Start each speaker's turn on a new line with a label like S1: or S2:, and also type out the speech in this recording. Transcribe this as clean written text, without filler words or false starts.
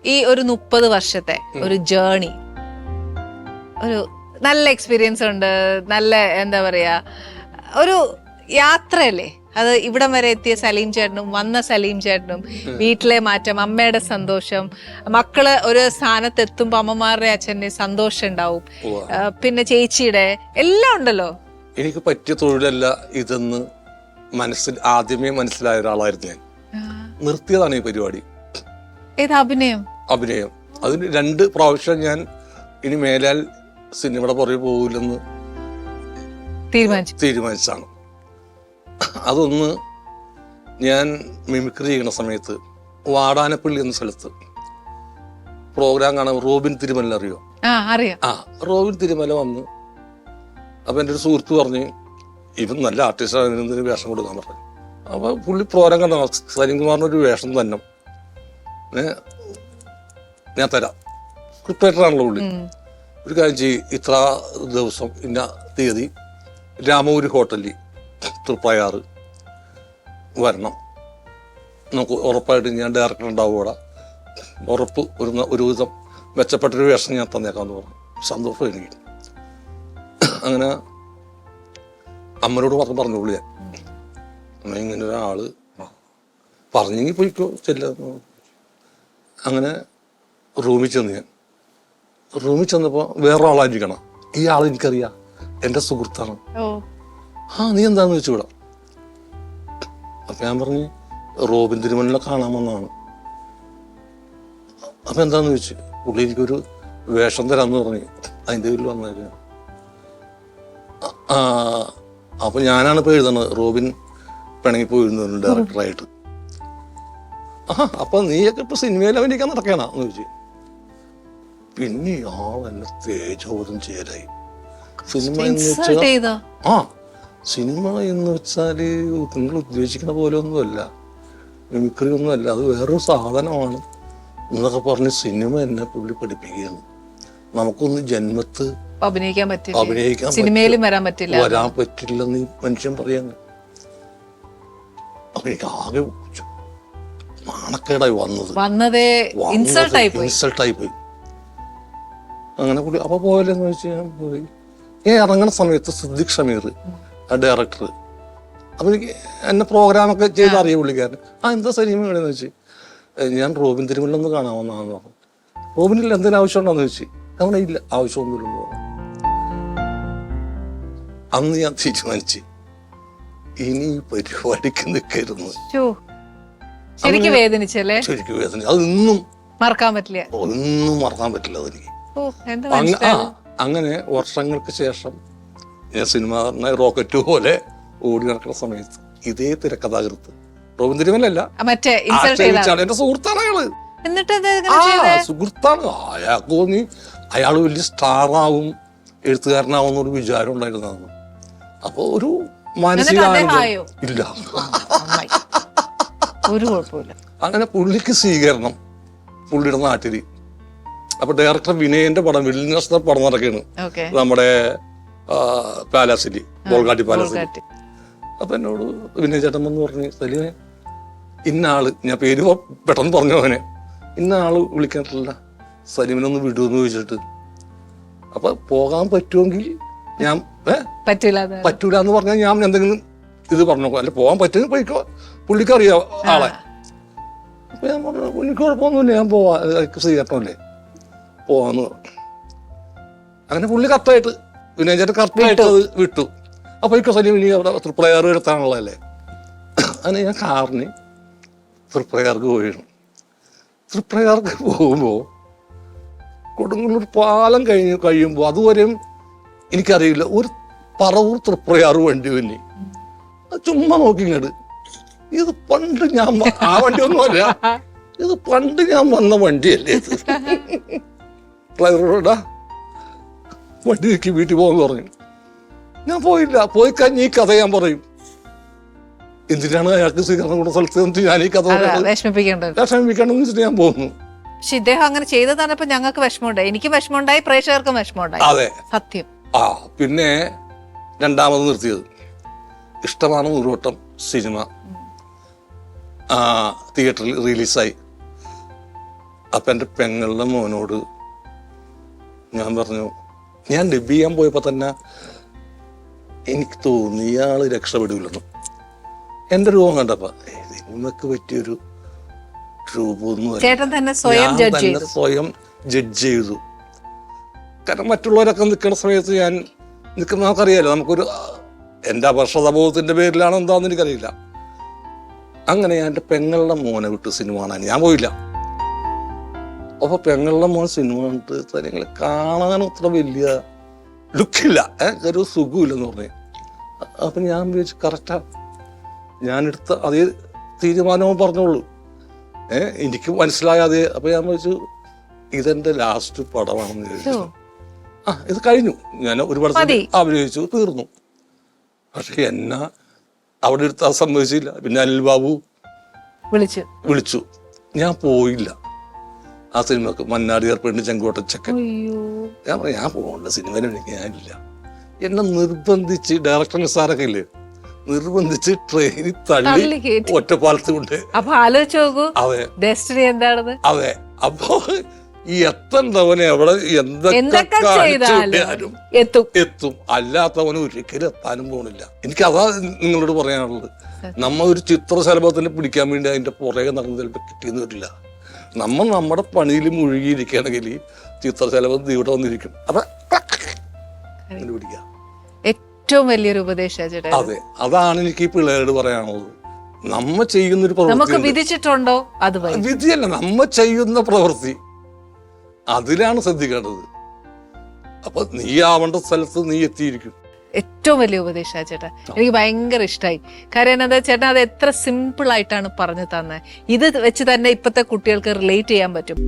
S1: ഈ ഒരു 30 വർഷത്തെ ഒരു ജേർണി, ഒരു നല്ല എക്സ്പീരിയൻസ് ഉണ്ട്, നല്ല എന്താ പറയാ ഒരു യാത്രയല്ലേ അത്. ഇവിടം വരെ എത്തിയ സലീം ചേട്ടനും വന്ന സലീം ചേട്ടനും വീട്ടിലെ മാറ്റം, അമ്മയുടെ സന്തോഷം, മക്കള് ഒരു സ്ഥാനത്ത് എത്തുമ്പോ അമ്മമാരുടെ അച്ഛൻ്റെ സന്തോഷം ഉണ്ടാവും, പിന്നെ ചേച്ചിയുടെ എല്ലാം ഉണ്ടല്ലോ.
S2: എനിക്ക് പറ്റിയ തൊഴിലല്ല ഇതെന്ന് ആദ്യമേ മനസ്സിലായ ഒരാളായിരുന്നു ഞാൻ. നിർത്തിയതാണ് ഈ പരിപാടി.
S1: ഏത് അഭിനയം?
S2: അഭിനയം. അതിന് 2 പ്രാവശ്യം ഞാൻ ഇനി മേലാൽ സിനിമയുടെ പുറകെ പോകില്ലെന്ന് തീരുമാനിച്ചാണ്. അതൊന്ന് ഞാൻ മിമിക്രി ചെയ്യണ സമയത്ത് വാടാനപ്പള്ളി എന്ന സ്ഥലത്ത് പ്രോഗ്രാം കാണാൻ റോബിൻ തിരുമല അറിയോ? റോബിൻ തിരുമല വന്ന് അപ്പൊ എൻ്റെ ഒരു സുഹൃത്ത് പറഞ്ഞ് ഇവൻ നല്ല ആർട്ടിസ്റ്റാണ്, ഇതിന് വേഷം കൊടുക്കാൻ പറഞ്ഞു. അപ്പൊ പുള്ളി പ്രോഗ്രാം കണ്ട സലീംകുമാറിനൊരു വേഷം തന്നെ ഞാൻ തരാം, പ്രിപ്പറേറ്ററാണല്ലോ പുള്ളി. ഒരു കാര്യം ചെയ്യും, ഇത്ര ദിവസം ഇന്ന തീയതി രാമൂര് ഹോട്ടലിൽ തൃപ്രയാറ് വരണം, നമുക്ക് ഉറപ്പായിട്ട് ഞാൻ ഡയറക്ടർ ഉണ്ടാവും അവിടെ, ഉറപ്പ് ഒരു വിധം മെച്ചപ്പെട്ടൊരു വേഷം ഞാൻ തന്നേക്കാന്ന് പറഞ്ഞു. സന്തോഷം എനിക്ക്. അങ്ങനെ അമ്മനോട് പറഞ്ഞു പുള്ളി, അമ്മ ഇങ്ങനെ ഒരാള് പറഞ്ഞെങ്കിൽ പോയിക്കോ ചെല്ല. അങ്ങനെ റൂമിൽ ചെന്നപ്പോൾ വേറെ ആളായിരിക്കണം. ഈ ആൾ എനിക്കറിയാം, എൻ്റെ സുഹൃത്താണ്. നീ എന്താന്ന് വെച്ചുകൂടാ. അപ്പൊ ഞാൻ പറഞ്ഞു റോബിൻ തിരുമലിനെ കാണാൻ വന്നതാണ്. അപ്പൊ എന്താന്ന് ചോദിച്ചു. പുള്ളി എനിക്കൊരു വേഷം തരാന്ന് പറഞ്ഞു. അതിൻ്റെ പേരിൽ വന്നേക്കാം. അപ്പൊ ഞാനാണ് ഇപ്പൊ എഴുതണത്. റോബിൻ പിണങ്ങിപ്പോയിരുന്നു ഡയറക്ടറായിട്ട്. അപ്പൊ നീയൊക്കെ ഇപ്പൊ സിനിമയിൽ അഭിനയിക്കാൻ നടക്കണന്ന് ചോദിച്ചു. പിന്നെ ആളെന്നെ തേജോധം ചേരായി. സിനിമ എന്ന് വെച്ചാൽ സിനിമ എന്ന് വെച്ചാല് നിങ്ങൾ ഉദ്ദേശിക്കുന്ന പോലെ ഒന്നുമല്ല, മിമിക്രി ഒന്നുമല്ല, അത് വേറൊരു സാധനമാണ് എന്നൊക്കെ പറഞ്ഞ് സിനിമ എന്നെ പുള്ളി പഠിപ്പിക്കുകയാണ്. നമുക്കൊന്ന് ജന്മത്ത് അഭിനയിക്കാൻ
S1: സിനിമയിലും വരാൻ
S2: പറ്റില്ലെന്ന് ഈ മനുഷ്യൻ പറയാന്ന്. അപ്പൊ എനിക്ക് ആകെ നാണക്കേടായി ഇൻസൾട്ടായി പോയി. അങ്ങനെ കൂടി അപ്പൊ പോയല്ലെന്ന് വെച്ചാൽ പോയി. ഇറങ്ങണ സമയത്ത് സിദ്ദിഖ് ഷമീർ ആ ഡയറക്ടർ അപ്പൊ എനിക്ക് എന്നെ പ്രോഗ്രാമൊക്കെ ചെയ്ത് അറിയാം പുള്ളിക്കാരൻ. എന്താ സിനിമ എവിടെയെന്ന് വെച്ച് ഞാൻ റോബിൻ തിരുമലൊന്ന് കാണാമെന്നാന്ന് പറഞ്ഞു. റോബിനിൽ എന്തെങ്കിലും ആവശ്യമുണ്ടോന്ന് ചോദിച്ചു. അവിടെ ഇല്ല, ആവശ്യമൊന്നുമില്ലെന്ന് പറഞ്ഞു. അന്ന് ഞാൻ തീരുമാനിച്ചു ഇനി പരിപാടിക്ക് നിൽക്കരുന്നു.
S1: ശരിക്കും വേദനിച്ചല്ലേ?
S2: ശരിക്കും വേദന. അതൊന്നും
S1: മറക്കാൻ പറ്റില്ല,
S2: ഒന്നും മറക്കാൻ പറ്റില്ല അതെനിക്ക്. അങ്ങനെ വർഷങ്ങൾക്ക് ശേഷം ഞാൻ സിനിമ റോക്കറ്റ് പോലെ ഓടി നടക്കുന്ന സമയത്ത് ഇതേ തിരക്കഥാകൃത്ത് റോബിൻ തിരുമലല്ല, എന്റെ സുഹൃത്താണ് അയാള്. സുഹൃത്താണ്. അയാൾക്ക് തോന്നി അയാള് വലിയ സ്റ്റാറാവും, എഴുത്തുകാരനാവും എന്നൊരു വിചാരം ഉണ്ടായിരുന്നതാണ്. അപ്പൊ ഒരു മാനസികാനന്ദം ഇല്ല. അങ്ങനെ പുള്ളിക്ക് സ്വീകരണം പുള്ളിയുടെ നാട്ടില്. അപ്പൊ ഡയറക്ടർ വിനയന്റെ പടം വില്ലിനസ് പടം നടക്കുകയാണ് നമ്മുടെ പാലാസില്, ബോൾഗാട്ടി പാലാസിൽ. അപ്പൊ എന്നോട് വിനയ ചേട്ടൻ എന്ന് പറഞ്ഞ് സലീമേ ഇന്ന ആള്, ഞാൻ പേര് പെട്ടെന്ന് പറഞ്ഞു അവനെ, ഇന്ന ആള് വിളിക്കാറില്ല, സലീമിനൊന്ന് വിടുമെന്ന് ചോദിച്ചിട്ട്. അപ്പൊ പോകാൻ പറ്റുമെങ്കിൽ ഞാൻ പറ്റൂല എന്ന് പറഞ്ഞാൽ ഞാൻ എന്തെങ്കിലും ഇത് പറഞ്ഞു, അല്ല പോകാൻ പറ്റുമെങ്കിൽ പോയിക്കോ, പുള്ളിക്കറിയാം ആളെ. അപ്പൊ ഞാൻ പറഞ്ഞു പുള്ളിക്ക് കുഴപ്പമൊന്നുമില്ല, ഞാൻ പോവാ, സ്വീകരണമല്ലേ പോവാന്ന് പറഞ്ഞു. അങ്ങനെ പുള്ളി കറക്റ്റായിട്ട് വിനയചേട്ടൻ കറക്റ്റായിട്ട് അത് വിട്ടു. അപ്പൊ ഇപ്പൊ സലീം ഇനി അവിടെ തൃപ്രയാർ എടുത്താണുള്ളതല്ലേ. അങ്ങനെ ഞാൻ കാറിന് തൃപ്രയാർക്ക് പോയിരുന്നു. തൃപ്രയാർക്ക് പോകുമ്പോ കൊടുങ്ങല്ലൂർ പാലം കഴിയുമ്പോൾ അതുവരെയും എനിക്കറിയില്ല, ഒരു പറവൂർ തൃപ്രയാർ വണ്ടി പിന്നെ ചുമ്മാ നോക്കിങ്ങട്. ഇത് പണ്ട് ഞാൻ ആ വണ്ടി ഒന്നുമല്ല, ഇത് പണ്ട് ഞാൻ വന്ന വണ്ടിയല്ലേ. ഡ്രൈവറോടാ വണ്ടി നീക്കി വീട്ടിൽ പോകാൻ പറഞ്ഞു. ഞാൻ പോയില്ല. പോയി കഴിഞ്ഞ് ഈ കഥ ഞാൻ പറയും. എന്തിനാണ് അയാൾക്ക് സ്വീകരണം കൊടുത്ത സ്ഥലത്ത് ഞാൻ ഈ കഥ വിഷമിപ്പിക്കണ്ടെന്ന് വെച്ചിട്ട് ഞാൻ പോകുന്നു.
S1: പക്ഷെ ഇദ്ദേഹം അങ്ങനെ ചെയ്തതാണ് ഞങ്ങൾക്ക് വിഷമമുണ്ടായി, എനിക്ക് വിഷമമുണ്ടായി, പ്രേക്ഷകർക്കും വിഷമമുണ്ടായി.
S2: അതെ,
S1: സത്യം.
S2: പിന്നെ രണ്ടാമത് നിർത്തിയത് ഇഷ്ടമാണ് നൂറുവട്ടം സിനിമ തിയേറ്ററിൽ റിലീസായി. അപ്പൊ എൻ്റെ പെങ്ങളുടെ മോനോട് ഞാൻ പറഞ്ഞു, ഞാൻ ഡബ് ചെയ്യാൻ പോയപ്പോ തന്നെ എനിക്ക് തോന്നി ഇയാള് രക്ഷപ്പെടില്ലെന്ന്. എൻ്റെ രൂപം കണ്ടപ്പോ ഇതിനൊക്കെ പറ്റിയൊരു രൂപമൊന്നും
S1: ചേട്ടൻ തന്നെ സ്വയം ജഡ്ജ് ചെയ്തു.
S2: സ്വയം ജഡ്ജ് ചെയ്തു. കാരണം മറ്റുള്ളവരൊക്കെ നിൽക്കുന്ന സമയത്ത് ഞാൻ നിൽക്കുന്ന നമുക്കറിയാലോ, നമുക്കൊരു എൻ്റെ അപകർഷതാബോധത്തിന്റെ പേരിലാണോ എന്താണെന്ന് എനിക്കറിയില്ല. അങ്ങനെ ഞാൻ എൻ്റെ പെങ്ങളുടെ മോനെ വിട്ട് സിനിമ കാണാൻ ഞാൻ പോയില്ല. അപ്പൊ പെങ്ങളുടെ മോൻ സിനിമ കണ്ടിട്ട് കാര്യങ്ങൾ കാണാൻ അത്ര വലിയ ലുക്കില്ല, ഒരു സുഖമില്ലെന്ന് പറഞ്ഞു. അപ്പൊ ഞാൻ വിചാരിച്ചു കറക്റ്റാ, ഞാനെടുത്ത അതേ തീരുമാനവും പറഞ്ഞോളൂ. എനിക്ക് മനസ്സിലാകാതെ. അപ്പൊ ഞാൻ വിചാരിച്ചു ഇതെന്റെ ലാസ്റ്റ് പടമാണെന്ന് ചോദിച്ചു. ഇത് കഴിഞ്ഞു, ഞാൻ ഒരു പടത്തിൽ അഭിനയിച്ചു, തീർന്നു. പക്ഷെ എന്നെ അവിടെ എടുത്താൽ സമ്മതിച്ചില്ല. പിന്നെ അനിൽ ബാബു വിളിച്ചു, ഞാൻ പോയില്ല ആ സിനിമക്ക്. മന്നാടിയാർ പെണ്ണ് ചെങ്കോട്ടച്ചക്കൻ. ഞാൻ പറഞ്ഞു ഞാൻ പോകണ്ട, സിനിമയിൽ എനിക്ക് ഞാനില്ല. എന്നെ നിർബന്ധിച്ച് ഡയറക്ടർ സാറൊക്കെ ഇല്ലേ, നിർബന്ധിച്ച് ട്രെയിനിൽ തള്ളി ഒറ്റപ്പാലത്ത് കൊണ്ട്.
S1: അപ്പൊ ആലോചിച്ച് നോക്കൂ, ഡെസ്റ്റിനി എന്താണെന്ന്.
S2: അതെ, അപ്പൊ ഈ എത്തേണ്ടവനെ എവിടെ എന്തൊക്കെ കാണിച്ചാലും എത്തും, അല്ലാത്തവന് ഒരിക്കലും എത്താനും പോണില്ല. എനിക്ക് അതാ നിങ്ങളോട് പറയാനുള്ളത്. നമ്മ ഒരു ചിത്രശലഭത്തിന് പിടിക്കാൻ വേണ്ടി അതിന്റെ പുറകെ നടന്ന് ചിലപ്പോൾ കിട്ടിയെന്ന് വരില്ല. നമ്മുടെ പണിയിൽ മുഴുകിയിരിക്കുകയാണെങ്കിൽ ചിത്രശലഭം ഇവിടെ വന്നിരിക്കും. അപ്പൊ പിടിക്കാം.
S1: ഏറ്റവും വലിയൊരു ഉപദേശം.
S2: അതെ, അതാണ് എനിക്ക് ഈ പിള്ളേരോട് പറയാനുള്ളത്. നമ്മ ചെയ്യുന്നൊരു പ്രവൃത്തി
S1: വിധിച്ചിട്ടുണ്ടോ, അത്
S2: വിധിയല്ല, നമ്മ ചെയ്യുന്ന പ്രവൃത്തി അതിലാണ് ശ്രദ്ധിക്കേണ്ടത്. അപ്പൊ നീ ആവേണ്ട സ്ഥലത്ത് നീ എത്തിയിരിക്കും.
S1: ഏറ്റവും വലിയ ഉപദേശം ചേട്ടാ, എനിക്ക് ഭയങ്കര ഇഷ്ടമായി. കാര്യം എന്താ ചേട്ടാ, അത് എത്ര സിമ്പിൾ ആയിട്ടാണ് പറഞ്ഞു തന്നെ. ഇത് വെച്ച് തന്നെ ഇപ്പത്തെ കുട്ടികൾക്ക് റിലേറ്റ് ചെയ്യാൻ പറ്റും.